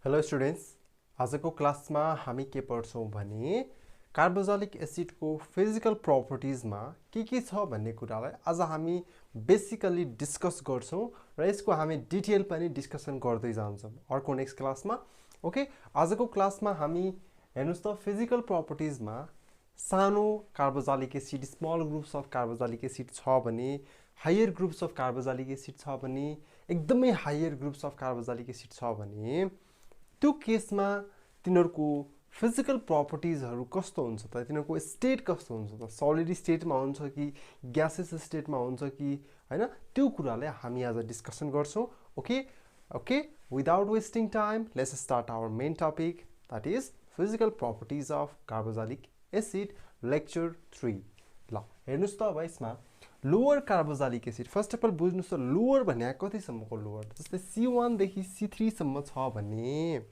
Hello students, आजको क्लासमा हामी के पढ्छौं भने कार्बोक्सिलिक एसिडको फिजिकल प्रपर्टिजमा के छ भन्ने कुरालाई आज हामी बेसिकली डिस्कस गर्छौं र यसको हामी डिटेल पनि डिस्कसन गर्दै जान्छौं अर्को नेक्स्ट क्लासमा। ओके, आजको क्लासमा हामी हेर्नुस् त फिजिकल प्रपर्टिजमा सानो carboxylic acid small groups of carboxylic acid छ भने higher groups of carboxylic acid छ भने एकदमै higher groups of carboxylic acid छ भने त्यो केसमा तिनीहरुको फिजिकल प्रपर्टिजहरु कस्तो हुन्छ त, तिनीहरुको स्टेट कस्तो हुन्छ त, सलिड स्टेटमा हुन्छ कि ग्यासेस स्टेटमा हुन्छ कि हैन, त्यो कुरालाई हामी आज डिस्कसन गर्छौं। Okay, without wasting time let's start our main topic, that is physical properties of carboxylic acid lecture 3। ल हेर्नुस् त अब यसमा lower carboxylic acid first of all बुझ्नुस् त लोअर भन्ने कतिसम्मको लोअर, जस्तै C1 देखि C3 सम्म छ भने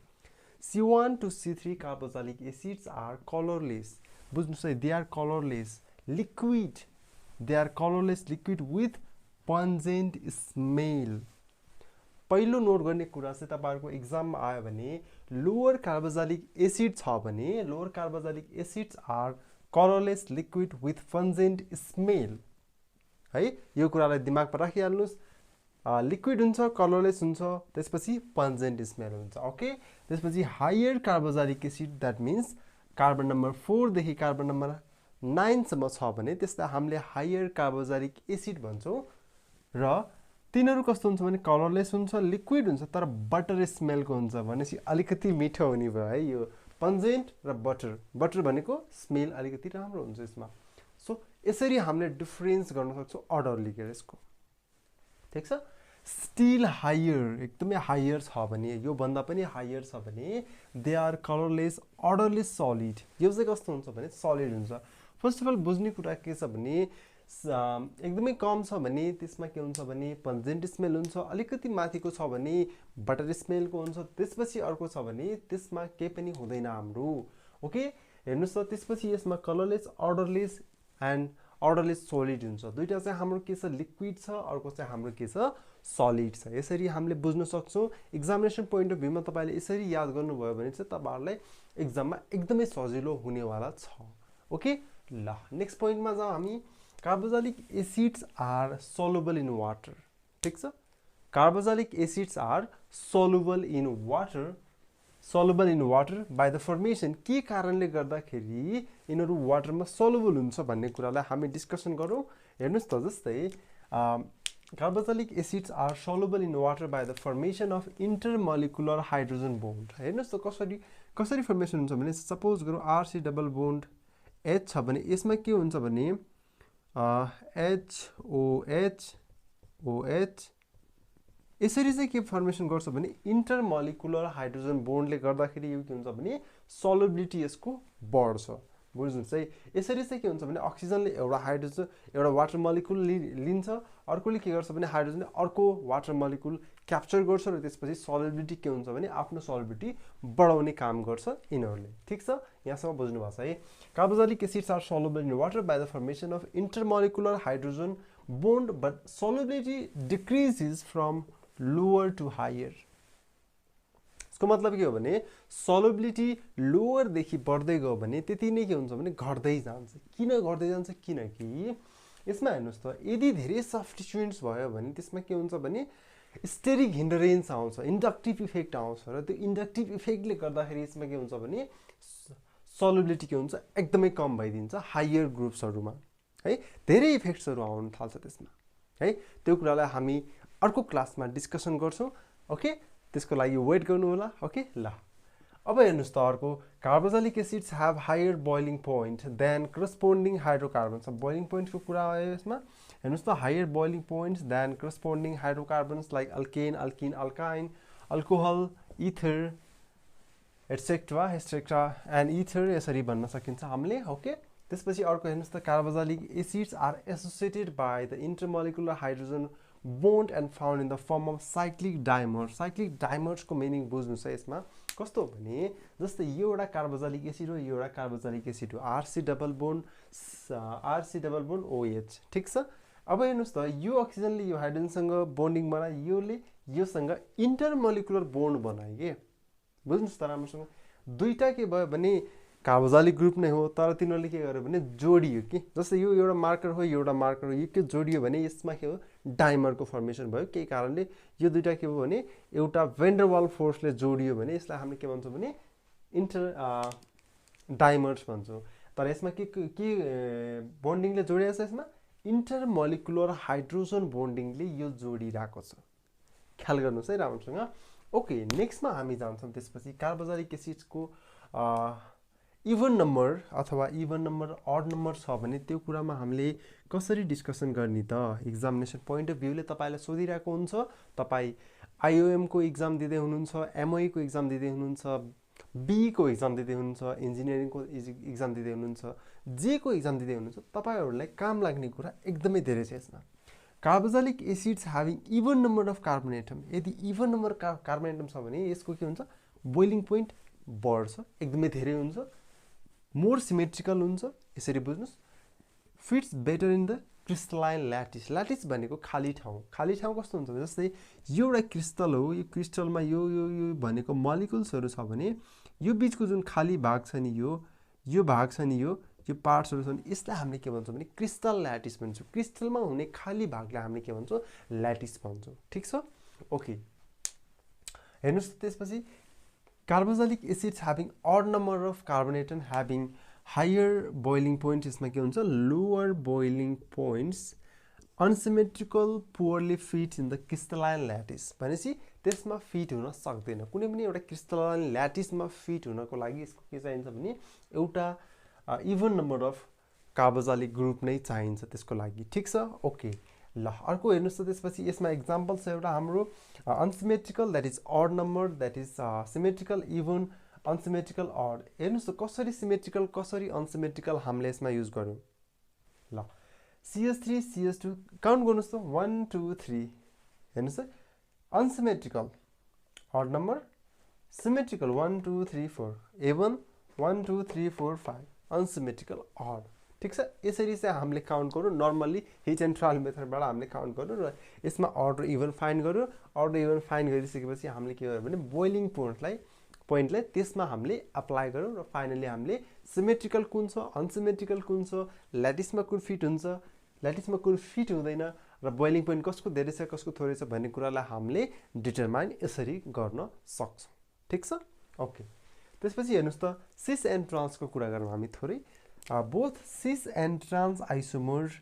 C1 to C3 carboxylic acids are colourless. बुझ्नुस् है, they are colourless liquid, they are colourless liquid with pungent smell. पहिलो नोट गर्ने कुरा चाहिँ तपाईहरुको एक्जाममा आयो भने लोअर कार्बोक्सिलिक एसिड छ भने lower carboxylic acids are colourless liquid with pungent smell है, यो कुरालाई दिमागमा राखिहाल्नुस्। लिक्विड हुन्छ, कलरलेस हुन्छ, त्यसपछि पन्जेन्ट स्मेल हुन्छ। ओके, त्यसपछि higher carboxylic acid that means carbon number 4 देखि कार्बन नम्बर 9 सम्म छ भने त्यसलाई हामीले हायर कार्बोक्सिलिक एसिड भन्छौं र तिनीहरु कस्तो हुन्छ भने कलरलेस हुन्छ, लिक्विड हुन्छ तर बटर स्मेलको हुन्छ भनेपछि अलिकति मिठो हुने भयो है। यो पन्जेन्ट र बटर भनेको स्मेल अलिकति राम्रो हुन्छ यसमा। सो यसरी हामीले डिफरेन्स गर्न सक्छौं अर्डरली के यसको, ठीक छ। स्टिल हायर, एकदमै हायर छ भने, यो भन्दा पनि हायर छ भने दे आर कलरलेस अर्डरलेस सलिड। यो चाहिँ कस्तो हुन्छ भने सलिड हुन्छ। फर्स्ट अफ अल बुझ्ने कुरा के छ भने एकदमै कम छ भने त्यसमा के हुन्छ भने पन्जेन्ट स्मेल हुन्छ, अलिकति माथिको छ भने बटर स्मेलको हुन्छ, त्यसपछि अर्को छ भने त्यसमा केही पनि हुँदैन हाम्रो। ओके, हेर्नुस् त त्यसपछि यसमा कलरलेस अर्डरलेस एन्ड अर्डरलेस सलिड हुन्छ। दुईटा चाहिँ हाम्रो के छ लिक्विड छ, अर्को चाहिँ हाम्रो के छ सलिड छ। यसरी हामीले बुझ्न सक्छौं। एक्जामिनेसन पोइन्ट अफ भ्यूमा तपाईले यसरी याद गर्नुभयो भने चाहिँ तपाईहरुलाई एक्जाममा एकदमै सजिलो हुनेवाला छ। ओके, ल नेक्स्ट पोइन्टमा जाउँ हामी। Carboxylic acids are soluble in water, ठीक छ। Carboxylic acids are soluble in water, soluble in water by the formation. के कारणले गर्दाखेरि यिनीहरु वाटरमा सल्युबल हुन्छ भन्ने कुरालाई हामी डिस्कसन गरौँ। हेर्नुस् त जस्तै carboxylic acids are soluble in water by the formation of intermolecular hydrogen bond. हेर्नुस् त कसरी फर्मेसन हुन्छ भने सपोज गरौँ RC डबल बोन्ड H छ भने यसमा के हुन्छ भने HOH OH यसरी चाहिँ के फर्मेसन गर्छ भने इंटरमोलिकुलर हाइड्रोजन बोन्डले गर्दाखेरि यो के हुन्छ भने सल्युबिलिटी यसको बढ्छ। बुझ्नुस् है, यसरी चाहिँ के हुन्छ भने अक्सिजनले एउटा हाइड्रोजन एउटा वाटर मोलिकुल लिन्छ, अर्कोले के गर्छ भने हाइड्रोजनले अर्को वाटर मोलिकुल क्याप्चर गर्छ र त्यसपछि सल्युबिलिटी के हुन्छ भने आफ्नो सल्युबिलिटी बढाउने काम गर्छ यिनीहरुले, ठीक छ। यहाँसम्म बुझ्नु भएको छ है। Carboxylic acids are soluble in water by the formation of intermolecular hydrogen bond but solubility decreases from lower to higher. यसको मतलब के हो भने सल्युबिलिटी लोअर देखि बढ्दै गयो भने त्यति नै के हुन्छ भने घट्दै जान्छ। किन घट्दै जान्छ? किनकि यसमा हेर्नुस् त यदि धेरै सब्स्टिट्युएन्ट्स भयो भने त्यसमा के हुन्छ भने स्टेरिक हिन्डरेन्स आउँछ, इन्डक्टिभ इफेक्ट आउँछ र त्यो इन्डक्टिभ इफेक्टले गर्दाखेरि यसमा के हुन्छ भने सल्युबिलिटी के हुन्छ एकदमै कम भइदिन्छ हायर ग्रुप्सहरुमा है। धेरै इफेक्ट्सहरु आउन थाल्छ त्यसमा है। त्यो कुरालाई हामी अर्को क्लासमा डिस्कसन गर्छौं। ओके, त्यसको लागि वेट गर्नु होला। ओके, ल अब हेर्नुस् त अर्को carboxylic acids have higher boiling point than corresponding hydrocarbons. अब बोइलिङ पोइन्टको कुरा आयो यसमा। हेर्नुस् त higher boiling points than corresponding hydrocarbons like alkane, alkene, alkyne, alcohol, ether etcetera and ether यसरी भन्न सकिन्छ हामीले। ओके, त्यसपछि अर्को हेर्नुस् त carboxylic acids are associated by the intermolecular hydrogen bond and found in the form of cyclic dimer. Cyclic डाइमर्सको meaning बुझ्नुस् है। यसमा कस्तो हो भने जस्तै यो एउटा कार्बोक्सिलिक एसिड हो, यो एउटा कार्बोक्सिलिक एसिड हो, RC डबल बोन्ड OH, ठीक छ। अब हेर्नुस् त यो अक्सिजनले यो हाइड्रोजनसँग बोन्डिङ बनायो, योले योसँग इंटरमोलिकुलर बोन्ड बनायो के बुझ्नुस् त राम्रोसँग दुईटा के भयो भने कार्बोक्सिलिक ग्रुप नै हो तर तिनीहरूले के गर्यो भने जोडियो कि जस्तै यो एउटा मार्कर हो एउटा मार्कर हो यो के जोडियो भने यसमा के हो डाइमरको फर्मेसन भयो केही कारणले यो दुईटा के भयो भने एउटा भेन्डरवाल फोर्सले जोडियो भने यसलाई हामीले के भन्छौँ भने डाइमर्स भन्छौँ तर यसमा के बोन्डिङले जोडिएको छ यसमा इन्टरमोलिकुलर हाइड्रोजन बोन्डिङले यो जोडिरहेको छ ख्याल गर्नुहोस् है राम्रोसँग ओके नेक्स्टमा हामी जान्छौँ त्यसपछि कार्बोक्सिलिक एसिड्सको इभन नम्बर अथवा इभन नम्बर अड नम्बर छ भने त्यो कुरामा हामीले कसरी डिस्कसन गर्ने त एक्जामिनेसन पोइन्ट अफ भ्यूले तपाईँलाई सोधिरहेको हुन्छ तपाईँ आइओएम को एक्जाम दिँदै हुनुहुन्छ एमओई को एक्जाम दिँदै हुनुहुन्छ बी को एक्जाम दिँदै हुनुहुन्छ इन्जिनियरिङ को एक्जाम दिँदै हुनुहुन्छ जे को एक्जाम दिँदै हुनुहुन्छ तपाईहरुलाई काम लाग्ने कुरा एकदमै धेरै छ यसमा carboxylic acids having even number of carbon atom यदि इभन नम्बर कार्बन एटम छ भने यसको के हुन्छ बोइलिङ पोइन्ट बढ्छ एकदमै धेरै हुन्छ मोर सिमेट्रिकल हुन्छ यसरी बुझ्नुस् fits better in the crystalline lattice lattice भनेको खाली ठाउँ कस्तो हुन्छ जस्तै यो एउटा क्रिस्टल हो यो क्रिस्टलमा यो भनेको मोलिकुल्सहरु छ भने यो बीचको जुन खाली भाग छ नि यो भाग छ नि यो पार्ट्सहरु छन् यसलाई हामीले के भन्छौं भने क्रिस्टल ल्याटिस भन्छौं क्रिस्टलमा हुने खाली भागलाई हामीले के भन्छौं ल्याटिस भन्छौं ठीक छ ओके हेर्नुस् त्यसपछि carboxylic acids having odd number of carbon atom having higher boiling point यसमा के हुन्छ lower boiling points unsymmetrical poorly fit in the crystalline lattice भनेपछि त्यसमा फिट हुन सक्दैन कुनै पनि एउटा क्रिस्टलाइन ल्याटिसमा फिट हुनको लागि यसको के चाहिन्छ भने एउटा even number of carboxylic group नै चाहिन्छ त्यसको लागि ठीक छ ओके ल अर्को हेर्नुस् त त्यसपछि यसमा एक्जाम्पल छ एउटा हाम्रो unsymmetrical that is odd number that is symmetrical even unsymmetrical odd हेर्नुस् त कसरी सिमेट्रिकल कसरी अनसिमेट्रिकल हामीले यसमा युज गर्यौं ल CS3 CS2 काउन्ट गर्नुस् त 1 2 3 हेर्नुस् त unsymmetrical odd number symmetrical 1 2 3 4 A1 1 2 3 4 5 unsymmetrical odd ठीक छ यसरी चाहिँ हामीले काउन्ट गरौँ नर्मली हिट एन्ड ट्रायल मेथडबाट हामीले काउन्ट गरौँ र यसमा अड र इभन फाइन्ड गरौँ अड र इभन फाइन्ड गरिसकेपछि हामीले के गर्यौं भने बोइलिङ पोइन्टलाई त्यसमा हामीले अप्लाई गरौँ र फाइनली हामीले सिमेट्रिकल कुन छ अनसिमेट्रिकल कुन छ ल्याटिसमा कुन फिट हुन्छ ल्याटिसमा कुन फिट हुँदैन र बोइलिङ पोइन्ट कसको धेरै छ कसको थोरै छ भन्ने कुरालाई हामीले डिटरमाइन यसरी गर्न सक्छौं ठीक छ ओके त्यसपछि हेर्नुस् त सिस एन्ड ट्रान्सको कुरा गरौँ हामी थोरै both cis and trans isomer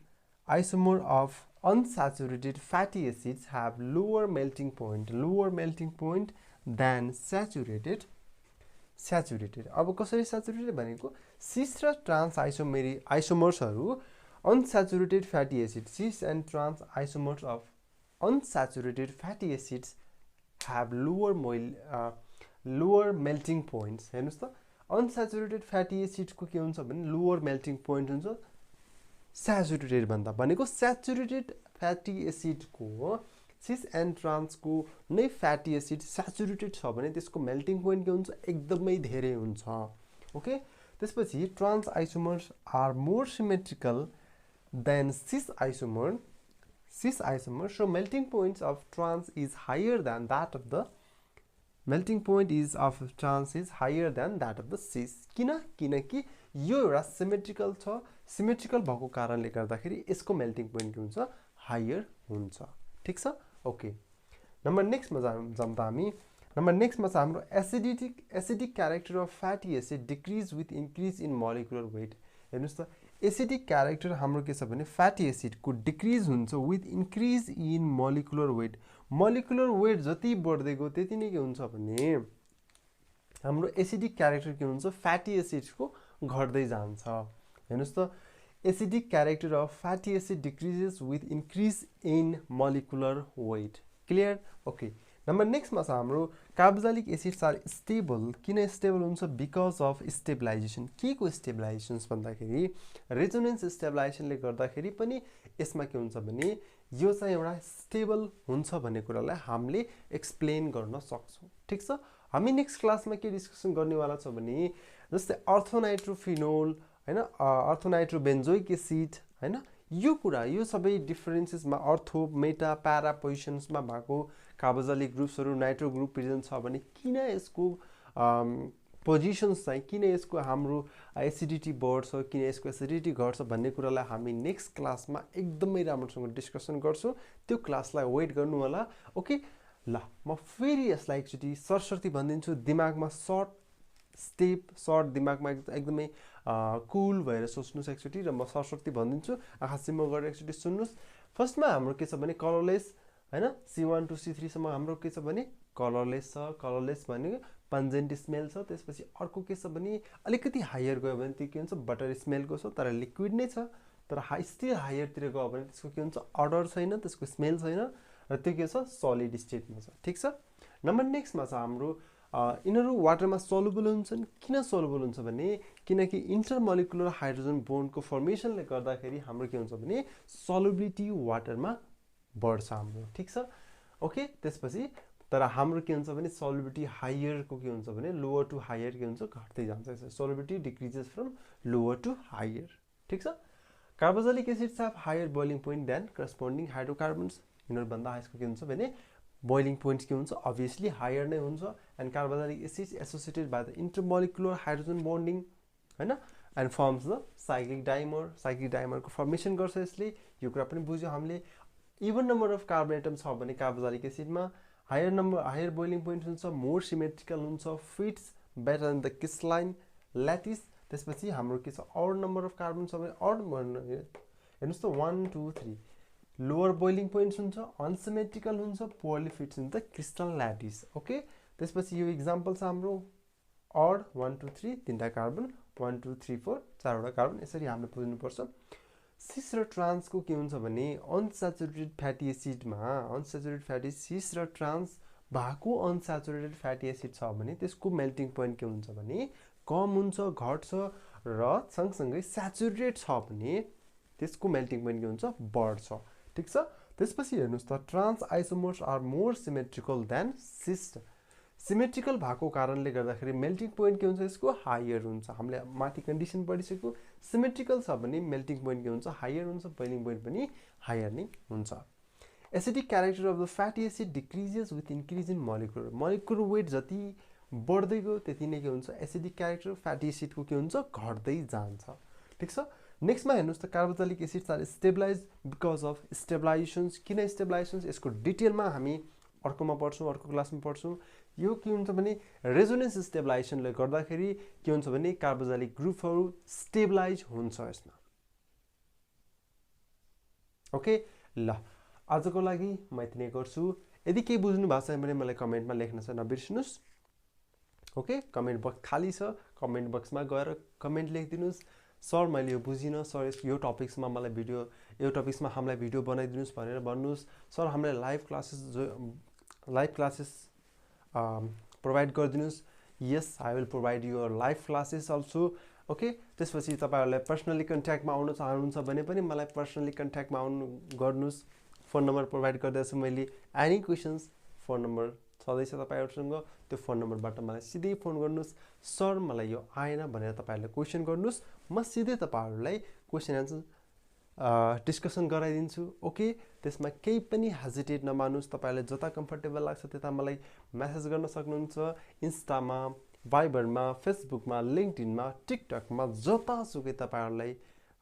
of unsaturated fatty acids have lower melting point than saturated अब कसरी saturated भनेको cis र trans isomers unsaturated fatty acids cis and trans isomers of unsaturated fatty acids have lower melting points हेर्नुस् त unsaturated fatty acids को के हुन्छ भने लोअर मेल्टिङ पोइन्ट हुन्छ सैचुरेटेड भन्दा भनेको सैचुरेटेड फ्याटी एसिड को सिस एन्ड ट्रान्स को नै फ्याटी एसिड सैचुरेटेड छ भने त्यसको मेल्टिङ पोइन्ट के हुन्छ एकदमै धेरै हुन्छ ओके त्यसपछि trans isomers are more symmetrical than cis isomer so melting points of trans is higher than that of the melting point is of trans is higher than that of the cis किनकि यो एउटा symmetrical छ symmetrical भएको कारणले गर्दाखेरि यसको melting point के हुन्छ हायर हुन्छ ठीक छ ओके नम्बर नेक्स्टमा जाम त हामी नम्बर नेक्स्टमा छ हाम्रो acidic character of fatty acid decrease with increase in molecular weight हेर्नुस् त एसिडिक क्यारेक्टर हाम्रो के छ भने फ्याटी एसिड को डिक्रिज हुन्छ with increase in molecular weight जति बढ्दै गयो त्यति नै के हुन्छ भने हाम्रो एसिडिक क्यारेक्टर के हुन्छ फ्याटी एसिड्स को घट्दै जान्छ हेर्नुस् त acidic character of fatty acid decreases with increase in molecular weight clear okay number नेक्स्टमा छ हाम्रो कार्बोक्सिलिक एसिड्स आर स्टेबल किन स्टेबल हुन्छ बिकज अफ स्टेबलाइजेसन के को स्टेबलाइजेसन्स भन्दाखेरि रेजोनेन्स स्टेबलाइजेसनले गर्दाखेरि पनि यसमा के हुन्छ भने यो चाहिँ एउटा स्टेबल हुन्छ भन्ने कुरालाई हामीले एक्सप्लेन गर्न सक्छौं ठीक छ हामी नेक्स्ट क्लासमा के डिस्कसन गर्नेवाला छ भने जस्तै अर्थोनाइट्रोफिनोल हैन अर्थोनाइट्रोबेन्जोइक एसिड हैन यो सबै डिफरेन्सेसमा अर्थो मेटा प्यारा पोजिसन्समा भएको कार्बोक्सिलिक ग्रुप्सहरु नाइट्रो ग्रुप प्रेजेन्ट छ भने किन यसको पोजिसन्स चाहिँ किन यसको हाम्रो एसिडिटी बढ्छ, किन यसको एसिडिटी घट्छ भन्ने कुरालाई हामी नेक्स्ट क्लासमा एकदमै राम्रोसँग डिस्कसन गर्छौँ। त्यो क्लासलाई वेट गर्नु होला। ओके, ल म फेरि यसलाई एकचोटि सरसर्ती भनिदिन्छु। दिमागमा सर्ट दिमागमा एकदमै कुल भएर सोच्नुहोस् एकचोटि, र म सरसर्ती भनिदिन्छु। आँखा सिम्म गरेर एकचोटि सुन्नुहोस्। फर्स्टमा हाम्रो के छ भने कलरलेस, होइन, C1 to C3 सम्म हाम्रो के छ भने कलरलेस छ। कलरलेस भनेको पन्जेन्ट स्मेल छ। त्यसपछि अर्को के छ भने अलिकति हायर गयो भने त्यो के हुन्छ बटर स्मेलको छ, तर लिक्विड नै छ। तर स्टिल हायरतिर गयो भने त्यसको के हुन्छ अडर छैन, त्यसको स्मेल छैन, र त्यो के छ सलिड स्टेटमा छ। ठिक छ। नम्बर नेक्स्टमा छ हाम्रो यिनीहरू वाटरमा सल्युबल हुन्छन्। किन सल्युबल हुन्छ भने किनकि इन्टरमोलिकुलर हाइड्रोजन बोन्डको फर्मेसनले गर्दाखेरि हाम्रो के हुन्छ भने सल्युबिलिटी वाटरमा बढ्छ हाम्रो। ठिक छ। ओके, त्यसपछि तर हाम्रो के हुन्छ भने सल्युबिलिटी हायरको के हुन्छ भने लोवर टु हायर के हुन्छ घट्दै जान्छ। Solubility decreases from lower to higher. ठिक छ। Carboxylic acids have higher boiling point than corresponding hydrocarbons। यिनीहरूभन्दा यसको के हुन्छ भने बोइलिङ पोइन्ट के हुन्छ अभियसली हायर नै हुन्छ। And carboxylic acids associated by the intermolecular hydrogen bonding, होइन, and forms the cyclic dimer. Cyclic डाइमरको फर्मेसन गर्छ यसले। यो कुरा पनि बुझ्यो हामीले। Even number of carbon atom छ भने कार्बोक्सिलिक एसिडमा हायर बोइलिङ पोइन्ट हुन्छ, मोर सिमेट्रिकल हुन्छ, fits better in the crystalline lattice. त्यसपछि हाम्रो के छ अड नम्बर अफ कार्बन छ भने हेर्नुहोस् त 1 2 3 लोअर बोइलिङ पोइन्ट्स हुन्छ, अनसिमेट्रिकल हुन्छ, poorly fits in the crystal lattice. Okay, त्यसपछि यो इक्जाम्पल छ हाम्रो अड 1 2 3 तीनटा कार्बन 1 2 3 4 चारवटा कार्बन। यसरी हामीले बुझ्नुपर्छ। सिस र ट्रान्सको के हुन्छ भने अनस्याचुरेटेड फ्याटी एसिडमा सिस र ट्रान्स भएको अनस्याचुरेटेड फ्याटी एसिड छ भने त्यसको मेल्टिङ पोइन्ट के हुन्छ भने कम हुन्छ, घट्छ, र सँगसँगै स्याचुरेटेड छ भने त्यसको मेल्टिङ पोइन्ट के हुन्छ बढ्छ। ठिक छ। त्यसपछि हेर्नुहोस् त trans isomers are more symmetrical than cis. Symmetrical भएको कारणले गर्दाखेरि मेल्टिङ पोइन्ट के हुन्छ यसको हायर हुन्छ। हामीले माथि कन्डिसन पढिसक्यो। सिमेट्रिकल छ भने मेल्टिङ पोइन्ट के हुन्छ हायर हुन्छ, बोइलिङ पोइन्ट पनि हायर नै हुन्छ। Acidic character of the fatty acid decreases with increase in molecular weight जति बढ्दै गयो त्यति नै के हुन्छ एसिडिक क्यारेक्टर फ्याटी एसिडको के हुन्छ घट्दै जान्छ। ठिक छ। नेक्स्टमा हेर्नुहोस् त carboxylic acids are stabilize because of stabilizations. किन स्टेबलाइजेसन्स यसको डिटेलमा हामी अर्कोमा पढ्छौँ, अर्को क्लासमा पढ्छौँ। यो के हुन्छ भने रेजोनेन्स स्टेबलाइजेसनले गर्दाखेरि के हुन्छ भने कार्बोक्सिलिक ग्रुपहरू स्टेबलाइज हुन्छ यसमा। ओके, ल आजको लागि म यति नै गर्छु। यदि केही बुझ्नु भएको छ भने मलाई कमेन्टमा लेख्न चाहिँ नबिर्सिनुहोस्। ओके, कमेन्ट बक्स खाली छ, कमेन्ट बक्समा गएर कमेन्ट लेखिदिनुहोस्। सर मैले यो बुझिनँ, सर यो टपिक्समा हामीलाई भिडियो बनाइदिनुहोस् भनेर भन्नुहोस्। सर हामीलाई लाइभ क्लासेस प्रोभाइड गरिदिनुहोस्। Yes, I will provide your live classes also. Okay, त्यसपछि तपाईँहरूलाई पर्सनली कन्ट्याक्टमा आउन चाहनुहुन्छ भने पनि मलाई पर्सनली कन्ट्याक्टमा गर्नुहोस्। फोन नम्बर प्रोभाइड गर्दैछु मैले। एनी क्वेसन्स फोन नम्बर छँदैछ तपाईँहरूसँग, त्यो फोन नम्बरबाट मलाई सिधै फोन गर्नुहोस्। सर मलाई यो आएन भनेर तपाईँहरूले क्वेसन गर्नुहोस्, म सिधै तपाईँहरूलाई क्वेसन एन्सर डिस्कसन गराइदिन्छु। ओके, त्यसमा केही पनि हेजिटेट नमान्नुहोस्। तपाईँहरूले जता कम्फर्टेबल लाग्छ त्यता मलाई मेसेज गर्न सक्नुहुन्छ। इन्स्टामा, भाइबरमा, फेसबुकमा, लिङ्कडिनमा, टिकटकमा, जतासुकै तपाईँहरूलाई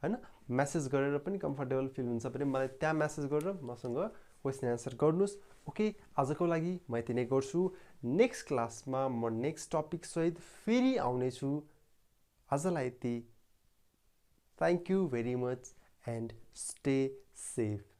होइन मेसेज गरेर पनि कम्फर्टेबल फिल हुन्छ भने मलाई त्यहाँ मेसेज गरेर मसँग क्वेसन एन्सर गर्नुहोस्। ओके, आजको लागि म यति नै गर्छु। नेक्स्ट क्लासमा म नेक्स्ट टपिकसहित फेरि आउनेछु। आजलाई यति। Thank you very much and stay safe.